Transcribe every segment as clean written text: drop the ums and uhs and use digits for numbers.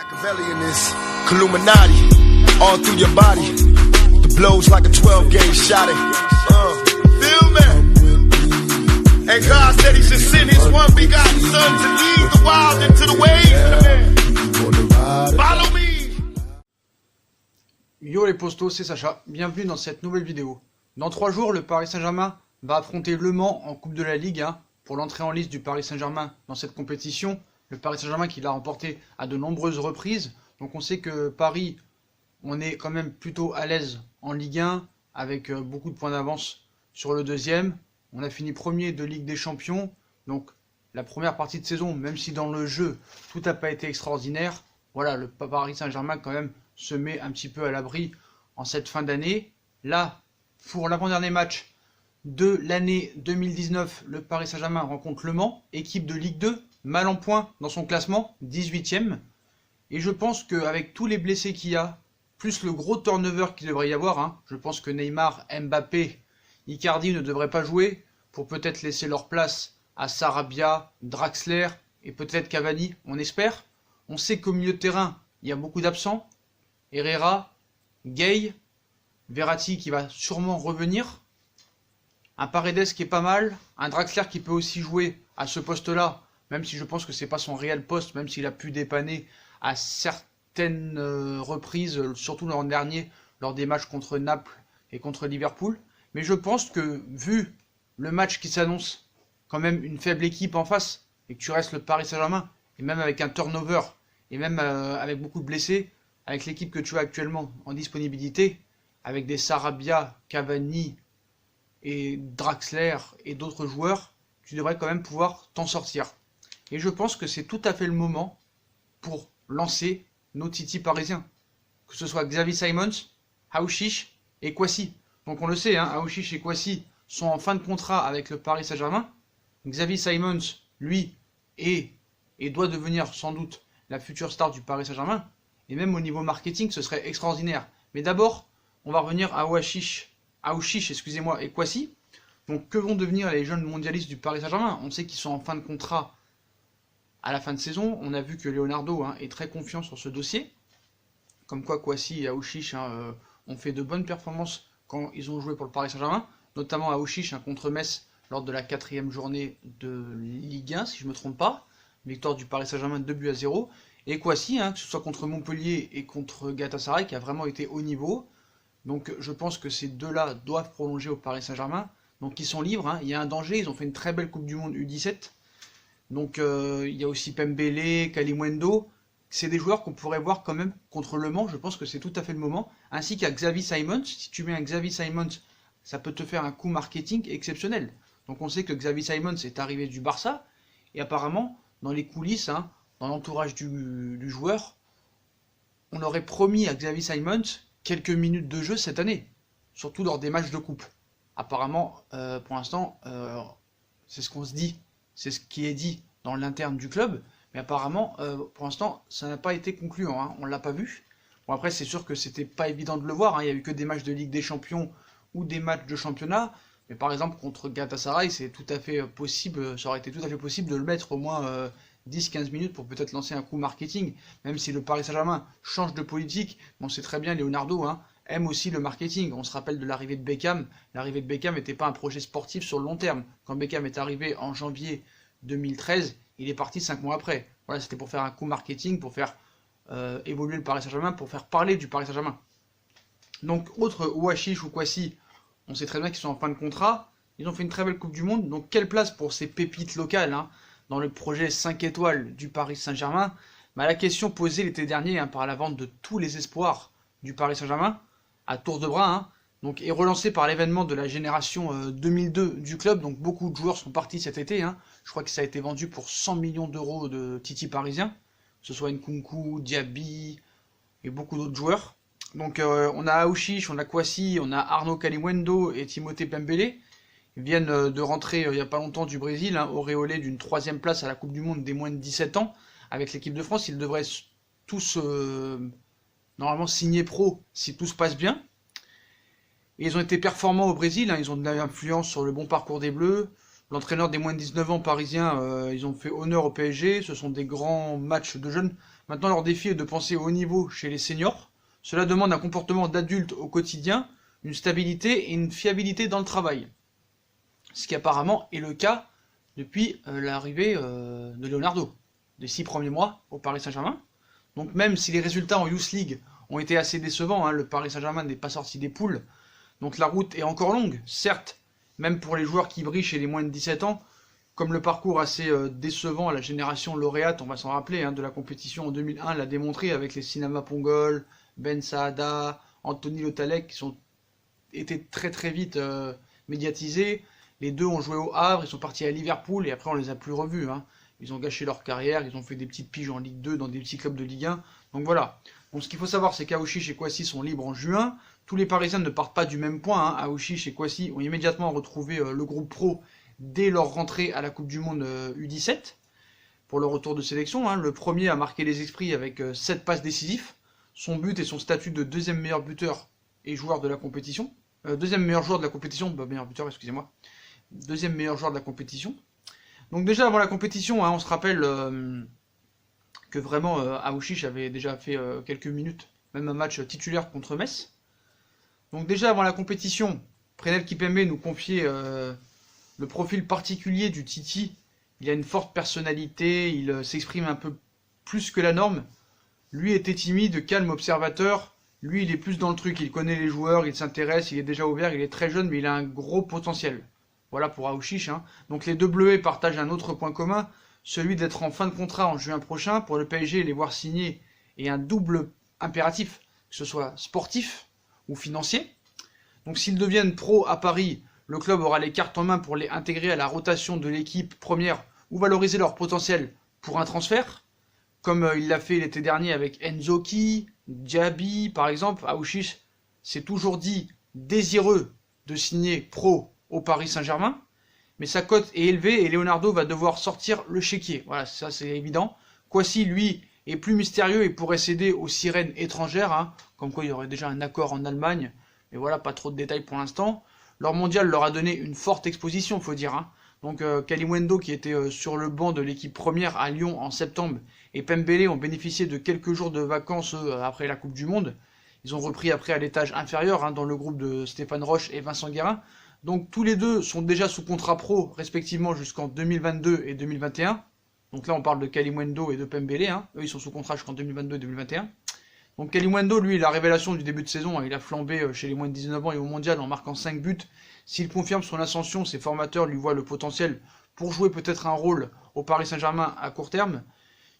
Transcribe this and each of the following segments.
Machiavelli in this Illuminati, all through your body. The blows like a 12-gauge shot. Feel me? And God said He should send His one begotten Son to lead the wild into the ways. Follow me. Yo les postos, c'est Sacha. Bienvenue dans cette nouvelle vidéo. Dans 3 jours, le Paris Saint-Germain va affronter Le Mans en Coupe de la Ligue 1 pour l'entrée en liste du Paris Saint-Germain dans cette compétition. Le Paris Saint-Germain qui l'a remporté à de nombreuses reprises. Donc on sait que Paris, on est quand même plutôt à l'aise en Ligue 1 avec beaucoup de points d'avance sur le deuxième. On a fini premier de Ligue des Champions. Donc la première partie de saison, même si dans le jeu tout n'a pas été extraordinaire, voilà, le Paris Saint-Germain quand même se met un petit peu à l'abri en cette fin d'année. Là, pour l'avant-dernier match de l'année 2019, le Paris Saint-Germain rencontre Le Mans, équipe de Ligue 2, mal en point dans son classement, 18e. Et je pense qu'avec tous les blessés qu'il y a, plus le gros turnover qu'il devrait y avoir, je pense que Neymar, Mbappé, Icardi ne devraient pas jouer pour peut-être laisser leur place à Sarabia, Draxler et peut-être Cavani, on espère. On sait qu'au milieu de terrain, il y a beaucoup d'absents. Herrera, Gay, Verratti qui va sûrement revenir. Un Paredes qui est pas mal. Un Draxler qui peut aussi jouer à ce poste-là, même si je pense que c'est pas son réel poste, même s'il a pu dépanner à certaines reprises, surtout l'an dernier, lors des matchs contre Naples et contre Liverpool. Mais je pense que, vu le match qui s'annonce, quand même une faible équipe en face, et que tu restes le Paris Saint-Germain, et même avec un turnover, et même avec beaucoup de blessés, avec l'équipe que tu as actuellement en disponibilité, avec des Sarabia, Cavani et Draxler et d'autres joueurs, tu devrais quand même pouvoir t'en sortir. Et je pense que c'est tout à fait le moment pour lancer nos titis parisiens. Que ce soit Xavi Simons, Aouchiche et Kouassi. Donc on le sait, Aouchiche et Kouassi sont en fin de contrat avec le Paris Saint-Germain. Xavi Simons, lui, est et doit devenir sans doute la future star du Paris Saint-Germain. Et même au niveau marketing, ce serait extraordinaire. Mais d'abord, on va revenir à Aouchiche, et Kouassi. Donc que vont devenir les jeunes mondialistes du Paris Saint-Germain? On sait qu'ils sont en fin de contrat à la fin de saison. On a vu que Leonardo est très confiant sur ce dossier. Comme quoi Kouassi et Aouchiche ont fait de bonnes performances quand ils ont joué pour le Paris Saint-Germain. Notamment Aouchiche contre Metz lors de la 4e journée de Ligue 1, si je ne me trompe pas. Victoire du Paris Saint-Germain 2-0. Et Kouassi, que ce soit contre Montpellier et contre Galatasaray, qui a vraiment été haut niveau. Donc je pense que ces deux-là doivent prolonger au Paris Saint-Germain. Donc ils sont libres, il y a un danger, ils ont fait une très belle Coupe du Monde U17. Donc il y a aussi Pembele, Kalimundo. C'est des joueurs qu'on pourrait voir quand même contre Le Mans, je pense que c'est tout à fait le moment. Ainsi qu'à Xavi Simons, si tu mets un Xavi Simons, ça peut te faire un coup marketing exceptionnel. Donc on sait que Xavi Simons est arrivé du Barça, et apparemment, dans les coulisses, dans l'entourage du joueur, on aurait promis à Xavi Simons quelques minutes de jeu cette année, surtout lors des matchs de coupe. Apparemment, pour l'instant, c'est ce qu'on se dit, c'est ce qui est dit dans l'interne du club, mais apparemment, pour l'instant, ça n'a pas été concluant, on ne l'a pas vu. Bon après, c'est sûr que c'était pas évident de le voir, il n'y a eu que des matchs de Ligue des Champions ou des matchs de championnat, mais par exemple, contre Galatasaray, c'est tout à fait possible, ça aurait été tout à fait possible de le mettre au moins 10-15 minutes pour peut-être lancer un coup marketing, même si le Paris Saint-Germain change de politique. On sait très bien, Leonardo aime aussi le marketing. On se rappelle de l'arrivée de Beckham. L'arrivée de Beckham n'était pas un projet sportif sur le long terme. Quand Beckham est arrivé en janvier 2013, il est parti 5 mois après. Voilà, c'était pour faire un coup marketing, pour faire évoluer le Paris Saint-Germain, pour faire parler du Paris Saint-Germain. Donc, autre Aouchiche ou Kouassi, on sait très bien qu'ils sont en fin de contrat. Ils ont fait une très belle Coupe du Monde. Donc, quelle place pour ces pépites locales dans le projet 5 étoiles du Paris Saint-Germain? La question posée l'été dernier par la vente de tous les espoirs du Paris Saint-Germain à tour de bras, donc, est relancée par l'événement de la génération 2002 du club. Donc beaucoup de joueurs sont partis cet été. Je crois que ça a été vendu pour 100 millions d'euros de Titi parisiens, que ce soit Nkunku, Diaby et beaucoup d'autres joueurs. Donc on a Aouchiche, on a Kouassi, on a Arnaud Kalimundo et Timothée Pembele. Ils viennent de rentrer il n'y a pas longtemps du Brésil, auréolés d'une 3e place à la Coupe du Monde des moins de 17 ans. Avec l'équipe de France, ils devraient tous normalement signer pro si tout se passe bien. Et ils ont été performants au Brésil, ils ont de l'influence sur le bon parcours des Bleus. L'entraîneur des moins de 19 ans parisien, ils ont fait honneur au PSG. Ce sont des grands matchs de jeunes. Maintenant, leur défi est de penser au haut niveau chez les seniors. Cela demande un comportement d'adulte au quotidien, une stabilité et une fiabilité dans le travail. Ce qui apparemment est le cas depuis l'arrivée de Leonardo, des 6 premiers mois au Paris Saint-Germain. Donc même si les résultats en Youth League ont été assez décevants, hein, le Paris Saint-Germain n'est pas sorti des poules, donc la route est encore longue, certes, même pour les joueurs qui brillent chez les moins de 17 ans, comme le parcours assez décevant à la génération lauréate, on va s'en rappeler, hein, de la compétition en 2001 l'a démontré avec les Sinama Pongol, Ben Saada, Anthony Le Tallec qui ont été très très vite médiatisés. Les deux ont joué au Havre, ils sont partis à Liverpool et après on les a plus revus. Hein. Ils ont gâché leur carrière, ils ont fait des petites piges en Ligue 2 dans des petits clubs de Ligue 1. Donc voilà. Donc ce qu'il faut savoir, c'est qu'Aouchiche et Kouassi sont libres en juin. Tous les Parisiens ne partent pas du même point. Hein. Aouchiche et Kouassi ont immédiatement retrouvé le groupe pro dès leur rentrée à la Coupe du Monde U17 pour le retour de sélection. Hein. Le premier a marqué les esprits avec 7 passes décisives. Son but et son statut de deuxième meilleur buteur et joueur de la compétition. Deuxième meilleur joueur de la compétition, meilleur buteur, excusez-moi. Deuxième meilleur joueur de la compétition. Donc déjà avant la compétition, hein, on se rappelle que vraiment Aouchiche avait déjà fait quelques minutes, même un match titulaire contre Metz. Donc déjà avant la compétition, Prenel Kipembe nous confiait le profil particulier du Titi. Il a une forte personnalité, il s'exprime un peu plus que la norme. Lui était timide, calme, observateur. Lui, il est plus dans le truc, il connaît les joueurs, il s'intéresse, il est déjà ouvert, il est très jeune, mais il a un gros potentiel. Voilà pour Aouchiche. Hein. Donc les deux Bleuets partagent un autre point commun, celui d'être en fin de contrat en juin prochain. Pour le PSG, les voir signer est un double impératif, que ce soit sportif ou financier. Donc s'ils deviennent pro à Paris, le club aura les cartes en main pour les intégrer à la rotation de l'équipe première ou valoriser leur potentiel pour un transfert, comme il l'a fait l'été dernier avec Nzoki, Diaby par exemple. Aouchiche s'est toujours dit désireux de signer pro au Paris Saint-Germain, mais sa cote est élevée et Leonardo va devoir sortir le chéquier. Voilà, ça c'est évident. Kouassi, lui, est plus mystérieux et pourrait céder aux sirènes étrangères, hein, comme quoi il y aurait déjà un accord en Allemagne, mais voilà, pas trop de détails pour l'instant. Leur mondial leur a donné une forte exposition, faut dire. Hein. Donc Kalimundo, qui était sur le banc de l'équipe première à Lyon en septembre, et Pembele ont bénéficié de quelques jours de vacances après la Coupe du Monde. Ils ont repris après à l'étage inférieur, hein, dans le groupe de Stéphane Roche et Vincent Guérin. Donc tous les deux sont déjà sous contrat pro, respectivement jusqu'en 2022 et 2021. Donc là on parle de Kalimundo et de Pembele, hein. Eux ils sont sous contrat jusqu'en 2022 et 2021. Donc Kalimundo, lui, la révélation du début de saison, hein, il a flambé chez les moins de 19 ans et au mondial en marquant 5 buts. S'il confirme son ascension, ses formateurs lui voient le potentiel pour jouer peut-être un rôle au Paris Saint-Germain à court terme.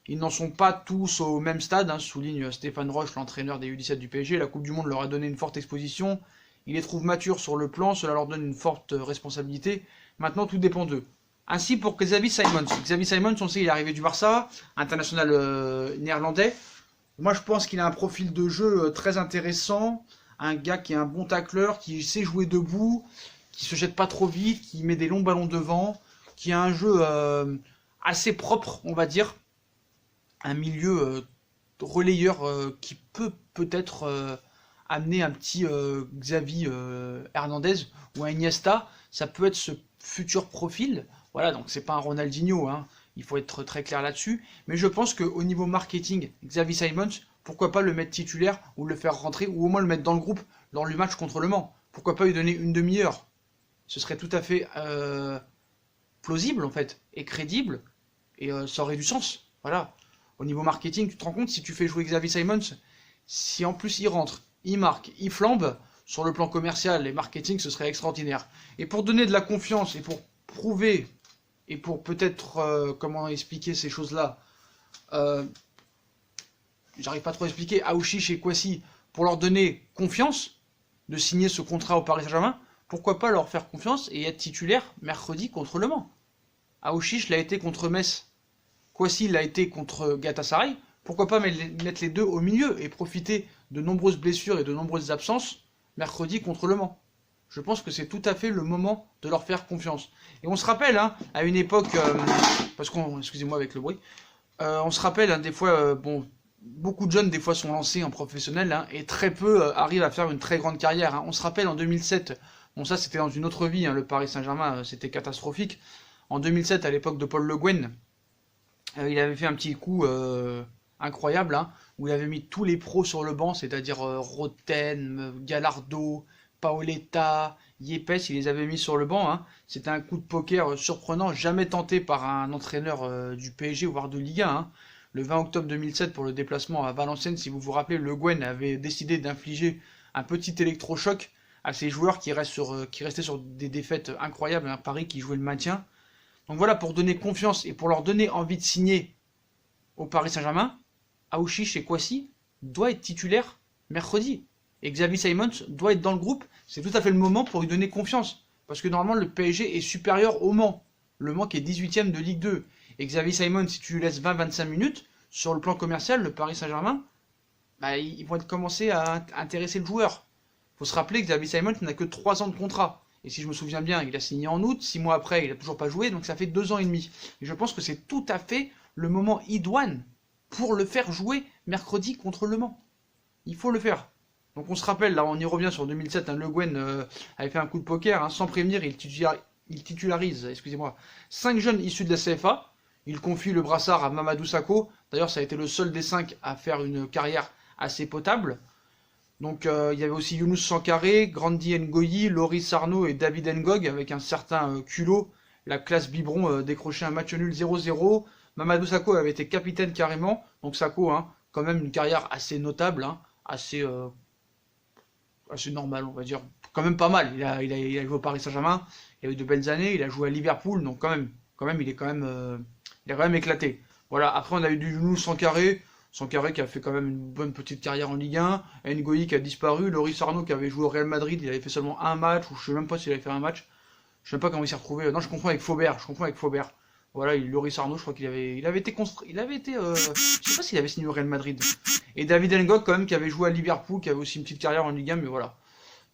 Ils n'en sont pas tous au même stade, hein, souligne Stéphane Roche, l'entraîneur des U17 du PSG. La Coupe du Monde leur a donné une forte exposition. Ils les trouvent matures sur le plan, cela leur donne une forte responsabilité. Maintenant, tout dépend d'eux. Ainsi pour Xavi Simons. Xavi Simons, on sait, il est arrivé du Barça, international néerlandais. Moi, je pense qu'il a un profil de jeu très intéressant. Un gars qui est un bon tacleur, qui sait jouer debout, qui se jette pas trop vite, qui met des longs ballons devant, qui a un jeu assez propre, on va dire. Un milieu relayeur qui peut peut-être amener un petit Xavi Hernandez ou un Iniesta. Ça peut être ce futur profil. Voilà, donc c'est pas un Ronaldinho, hein. Il faut être très clair là-dessus. Mais je pense qu'au niveau marketing, Xavi Simons, pourquoi pas le mettre titulaire ou le faire rentrer ou au moins le mettre dans le groupe lors du match contre Le Mans. Pourquoi pas lui donner une demi-heure. Ce serait tout à fait plausible en fait et crédible et ça aurait du sens. Voilà. Au niveau marketing, tu te rends compte, si tu fais jouer Xavi Simons, si en plus il rentre, il marque, il flambe, sur le plan commercial et marketing, ce serait extraordinaire. Et pour donner de la confiance et pour prouver et pour peut-être, comment expliquer ces choses-là, j'arrive pas trop à expliquer, Aouchiche et Kouassi, pour leur donner confiance de signer ce contrat au Paris Saint-Germain, pourquoi pas leur faire confiance et être titulaire mercredi contre Le Mans. Aouchiche l'a été contre Metz, Kouassi l'a été contre Galatasaray, pourquoi pas mettre les deux au milieu et profiter de nombreuses blessures et de nombreuses absences mercredi contre Le Mans. Je pense que c'est tout à fait le moment de leur faire confiance. Et on se rappelle, hein, à une époque, parce qu'on, excusez-moi avec le bruit, on se rappelle, hein, des fois, bon, beaucoup de jeunes des fois sont lancés en professionnel, hein, et très peu arrivent à faire une très grande carrière. Hein. On se rappelle en 2007, bon ça c'était dans une autre vie, hein, le Paris Saint-Germain c'était catastrophique. En 2007, à l'époque de Paul Le Guen, il avait fait un petit coup incroyable, hein, où il avait mis tous les pros sur le banc, c'est-à-dire Roten, Gallardo, Paoletta, Yepes, il les avait mis sur le banc. Hein. C'était un coup de poker surprenant, jamais tenté par un entraîneur du PSG, voire de Ligue 1. Hein. Le 20 octobre 2007, pour le déplacement à Valenciennes, si vous vous rappelez, Le Guen avait décidé d'infliger un petit électrochoc à ses joueurs qui restaient sur des défaites incroyables, un Paris qui jouait le maintien. Donc voilà, pour donner confiance et pour leur donner envie de signer au Paris Saint-Germain, Aouchiche et Kouassi doivent être titulaires mercredi. Et Xavi Simons doit être dans le groupe. C'est tout à fait le moment pour lui donner confiance. Parce que normalement, le PSG est supérieur au Mans. Le Mans qui est 18ème de Ligue 2. Et Xavi Simons, si tu lui laisses 20-25 minutes, sur le plan commercial, le Paris Saint-Germain, bah, ils vont commencer à intéresser le joueur. Il faut se rappeler que Xavi Simons n'a que 3 ans de contrat. Et si je me souviens bien, il a signé en août, 6 mois après, il n'a toujours pas joué, donc ça fait 2 ans et demi. Et je pense que c'est tout à fait le moment idoine pour le faire jouer mercredi contre Le Mans. Il faut le faire. Donc on se rappelle, là on y revient sur 2007, hein, Le Guen avait fait un coup de poker, hein, sans prévenir, il titularise, excusez-moi, 5 jeunes issus de la CFA. Il confie le brassard à Mamadou Sakho. D'ailleurs, ça a été le seul des 5 à faire une carrière assez potable. Donc il y avait aussi Younous Sankaré, Grandi Ngoyi, Loris Arnaud et David Ngog, avec un certain culot. La classe biberon décrochait un match nul 0-0. Mamadou Sakho avait été capitaine carrément. Donc Sakho, hein, quand même une carrière assez notable, hein, assez normal, on va dire. Quand même pas mal. Il a joué au Paris Saint-Germain, il a eu de belles années, il a joué à Liverpool, donc quand même il est quand même éclaté. Voilà, après on a eu du Younous Sankaré qui a fait quand même une bonne petite carrière en Ligue 1, Ngoyi qui a disparu, Loris Arnaud qui avait joué au Real Madrid, il avait fait seulement un match, ou je sais même pas s'il avait fait un match, je sais même pas comment il s'est retrouvé, non je confonds avec Faubert, Voilà, Loris Arnaud, je crois qu'il avait été construit, je sais pas s'il avait signé au Real Madrid. Et David Ngog quand même qui avait joué à Liverpool, qui avait aussi une petite carrière en Ligue 1, mais voilà.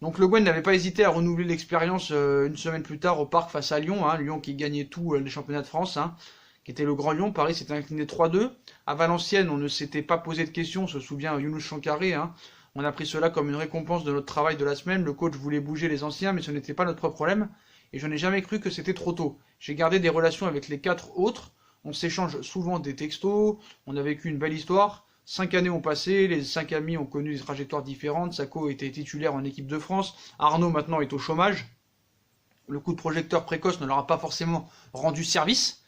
Donc Le Guen n'avait pas hésité à renouveler l'expérience une semaine plus tard au Parc face à Lyon, hein, Lyon qui gagnait tout les championnats de France, hein, qui était le grand Lyon. Paris s'était incliné 3-2. À Valenciennes, on ne s'était pas posé de questions, on se souvient Younous Sankaré, hein. On a pris cela comme une récompense de notre travail de la semaine. Le coach voulait bouger les anciens, mais ce n'était pas notre problème. Et je n'ai jamais cru que c'était trop tôt. J'ai gardé des relations avec les 4 autres. On s'échange souvent des textos. On a vécu une belle histoire. 5 années ont passé, les 5 amis ont connu des trajectoires différentes. Sakho était titulaire en équipe de France. Arnaud maintenant est au chômage. Le coup de projecteur précoce ne leur a pas forcément rendu service.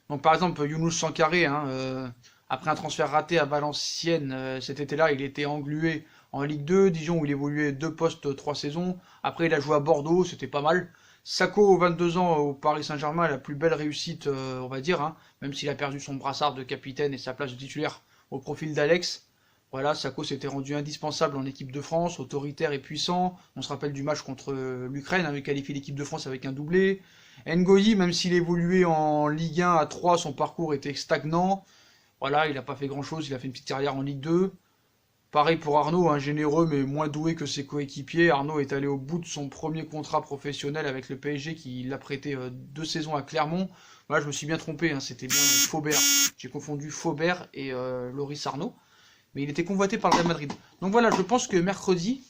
Donc par exemple Younous Sankaré, hein, après un transfert raté à Valenciennes cet été-là, il était englué en Ligue 2, Dijon où il évoluait 2 postes 3 saisons. Après il a joué à Bordeaux, c'était pas mal. Sakho, 22 ans au Paris Saint-Germain, la plus belle réussite, on va dire, hein, même s'il a perdu son brassard de capitaine et sa place de titulaire au profil d'Alex. Voilà, Sakho s'était rendu indispensable en équipe de France, autoritaire et puissant. On se rappelle du match contre l'Ukraine, avait qualifié l'équipe de France avec un doublé. Ngoyi, même s'il évoluait en Ligue 1 à 3, son parcours était stagnant. Voilà, il n'a pas fait grand-chose, il a fait une petite carrière en Ligue 2. Pareil pour Arnaud, un généreux mais moins doué que ses coéquipiers. Arnaud est allé au bout de son premier contrat professionnel avec le PSG qui l'a prêté 2 saisons à Clermont. Voilà, je me suis bien trompé, hein, c'était bien Faubert. J'ai confondu Faubert et Loris Arnaud. Mais il était convoité par le Real Madrid. Donc voilà, je pense que mercredi,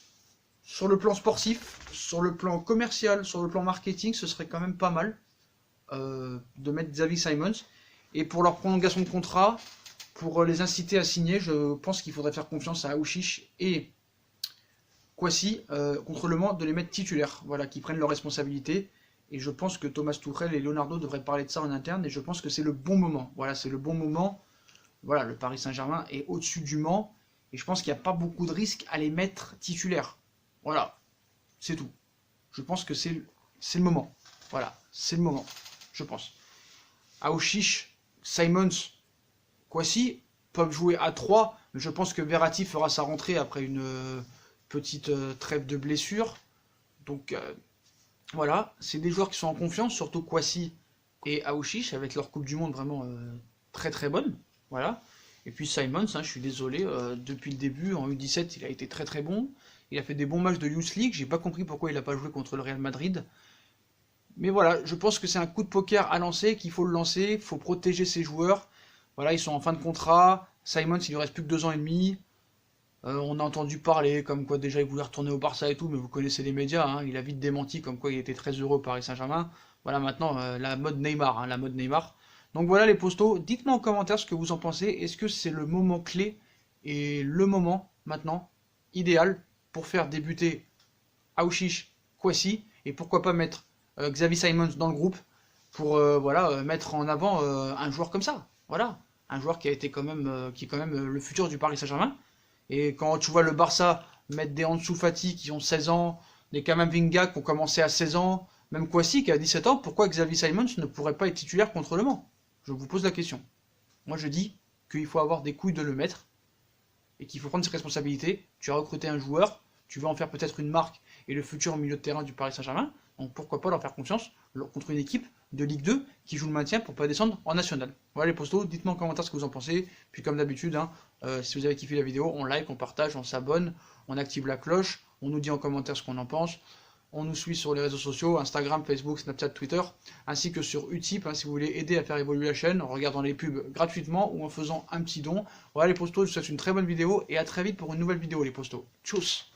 sur le plan sportif, sur le plan commercial, sur le plan marketing, ce serait quand même pas mal de mettre Xavi Simons. Et pour leur prolongation de contrat, pour les inciter à signer, je pense qu'il faudrait faire confiance à Aouchiche et Kouassi contre Le Mans, de les mettre titulaires, voilà, qui prennent leurs responsabilités. Et je pense que Thomas Tuchel et Leonardo devraient parler de ça en interne, et je pense que c'est le bon moment. Voilà, c'est le bon moment. Voilà, le Paris Saint-Germain est au-dessus du Mans, et je pense qu'il n'y a pas beaucoup de risques à les mettre titulaires. Voilà, c'est tout. Je pense que c'est le moment. Voilà, c'est le moment, je pense. Aouchiche, Simons, Kouassi peuvent jouer à 3, mais je pense que Verratti fera sa rentrée après une petite trêve de blessure. Donc voilà, c'est des joueurs qui sont en confiance, surtout Kouassi et Aouchiche, avec leur Coupe du Monde vraiment très très bonne. Voilà. Et puis Simons, hein, je suis désolé, depuis le début, en U17, il a été très très bon. Il a fait des bons matchs de Youth League, j'ai pas compris pourquoi il n'a pas joué contre le Real Madrid. Mais voilà, je pense que c'est un coup de poker à lancer, qu'il faut le lancer, il faut protéger ses joueurs. Voilà, ils sont en fin de contrat. Simons, il lui reste plus que 2 ans et demi. On a entendu parler comme quoi déjà il voulait retourner au Barça et tout, mais vous connaissez les médias, hein, il a vite démenti comme quoi il était très heureux au Paris Saint-Germain. Voilà maintenant la mode Neymar, hein, la mode Neymar. Donc voilà les postos, dites-moi en commentaire ce que vous en pensez. Est-ce que c'est le moment clé et le moment maintenant idéal pour faire débuter Aouchiche, Kwasi, et pourquoi pas mettre Xavi Simons dans le groupe pour mettre en avant un joueur comme ça. Voilà, un joueur qui a été qui est quand même le futur du Paris Saint-Germain. Et quand tu vois le Barça mettre des Ansu Fati qui ont 16 ans, des Kamavinga qui ont commencé à 16 ans, même Kwasi qui a 17 ans, pourquoi Xavi Simons ne pourrait pas être titulaire contre Le Mans? Je vous pose la question. Moi je dis qu'il faut avoir des couilles de le mettre et qu'il faut prendre ses responsabilités. Tu as recruté un joueur, tu veux en faire peut-être une marque et le futur milieu de terrain du Paris Saint-Germain, donc pourquoi pas leur faire confiance contre une équipe de Ligue 2 qui joue le maintien pour pas descendre en national. Voilà les postos, dites-moi en commentaire ce que vous en pensez, puis comme d'habitude, si vous avez kiffé la vidéo, on like, on partage, on s'abonne, on active la cloche, on nous dit en commentaire ce qu'on en pense, on nous suit sur les réseaux sociaux, Instagram, Facebook, Snapchat, Twitter, ainsi que sur Utip, si vous voulez aider à faire évoluer la chaîne en regardant les pubs gratuitement ou en faisant un petit don. Voilà les postos, je vous souhaite une très bonne vidéo et à très vite pour une nouvelle vidéo les postos. Tchuss!